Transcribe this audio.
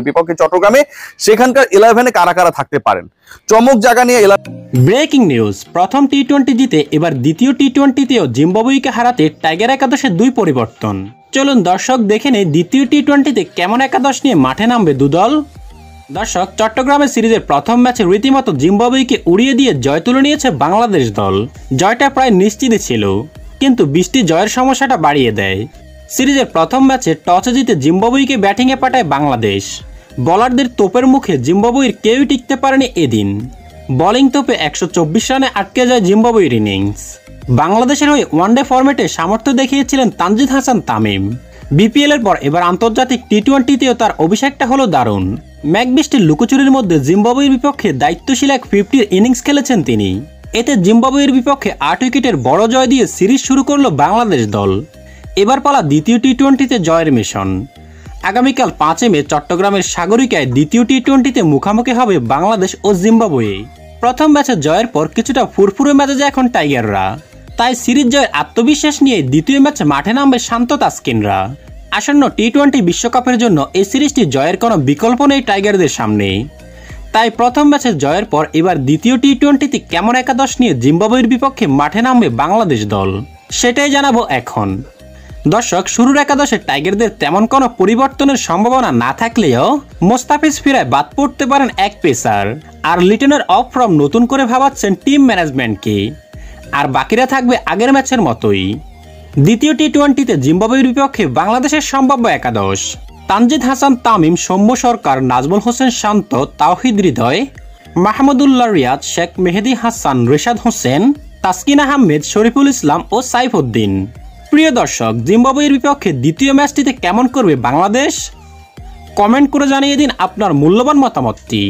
বিপক্ষে চট্টগ্রামে, সেখানকার 11-এ কারা কারা থাকতে পারেন, চমক জায়গা নিয়ে। ব্রেকিং নিউজ, প্রথম টি-20 জিতে এবার দ্বিতীয় টি-20তেও জিম্বাবুয়েকে হারাতে টাইগার একাদশের 2 পরিবর্তন। চলুন দর্শক দেখে নেই দ্বিতীয় টি-20তে কেমন একাদশ নিয়ে মাঠে নামবে দুদল। দর্শক, চট্টগ্রামের সিরিজের প্রথম ম্যাচে রীতিমতো জিম্বাবুয়েকে উড়িয়ে দিয়ে জয় তুলে নিয়েছে বাংলাদেশ দল। জয়টা প্রায় নিশ্চিতই ছিল, কিন্তু বৃষ্টি জয়ের সমস্যাটা বাড়িয়ে দেয়। সিরিজের প্রথম ম্যাচে টসে জিতে জিম্বাবুয়েকে ব্যাটিংয়ে পাঠায় বাংলাদেশ। বোলারদের তোপের মুখে জিম্বাবুয়ের কেউই টিকতে পারেনি এদিন। বোলিং তোপে 124 রানে আটকে যায় জিম্বাবুয়ের ইনিংস। বাংলাদেশের হয়ে ওয়ানডে ফরম্যাটে সামর্থ্য দেখিয়েছিলেন তানজিদ হাসান তামিম। বিপিএল এর পর এবার আন্তর্জাতিক টি-20তেও তার অভিষেকটা হলো দারুণ। ম্যাকবৃষ্টির লুকোচুরির মধ্যে জিম্বাবুয়ের বিপক্ষে দায়িত্বশীল এক 50-র ইনিংস খেলেছেন তিনি। এতে জিম্বাবুয়ের বিপক্ষে 8 উইকেটের বড় জয় দিয়ে সিরিজ শুরু করলো বাংলাদেশ দল। এবার পালা দ্বিতীয় টি-20তে জয়ের মিশন। আগামীকাল 5 মে চট্টগ্রামের সাগরিকায় দ্বিতীয় টি-20তে মুখোমুখি হবে বাংলাদেশ ও জিম্বাবুয়ে। প্রথম ম্যাচে জয়ের পর কিছুটা ফুরফুরে মেজাজে এখন টাইগাররা, তাই সিরিজ জয়ের আত্মবিশ্বাস নিয়ে দ্বিতীয় ম্যাচে মাঠে নামবে শান্ত তাসকিনরা। আসন্ন টি-20 বিশ্বকাপের জন্য এই সিরিজটি জয়ের কোনো বিকল্প নেই টাইগারদের সামনে। তাই প্রথম ম্যাচে জয়ের পর এবার দ্বিতীয় টি-20তে কেমন একাদশ নিয়ে জিম্বাবুয়ের বিপক্ষে মাঠে নামবে বাংলাদেশ দল, সেটাই জানাবো এখন। দর্শক, শুরুর একাদশে টাইগারদের তেমন কোনো পরিবর্তনের সম্ভাবনা না থাকলেও মোস্তাফিজ ফিরায় বাদ পড়তে পারেন এক পেসার, আর লিটনের অফ ফর্ম নতুন করে ভাবাচ্ছেন টিম ম্যানেজমেন্টকে। আর বাকিরা থাকবে আগের ম্যাচের মতোই। দ্বিতীয় টি-20তে জিম্বাবুয়ের বিপক্ষে বাংলাদেশের সম্ভাব্য একাদশ: তানজিদ হাসান তামিম, সৌম্য সরকার, নাজমুল হোসেন শান্ত, তাওহিদ হৃদয়, মাহমুদুল্লাহ রিয়াদ, শেখ মেহেদী হাসান, রিশাদ হোসেন, তাসকিন আহমেদ, শরীফুল ইসলাম ও সাইফুদ্দিন। প্রিয় দর্শক, জিম্বাবুয়ের বিপক্ষে দ্বিতীয় ম্যাচটিতে কেমন করবে বাংলাদেশ? কমেন্ট করে জানিয়ে দিন আপনার মূল্যবান মতামতটি।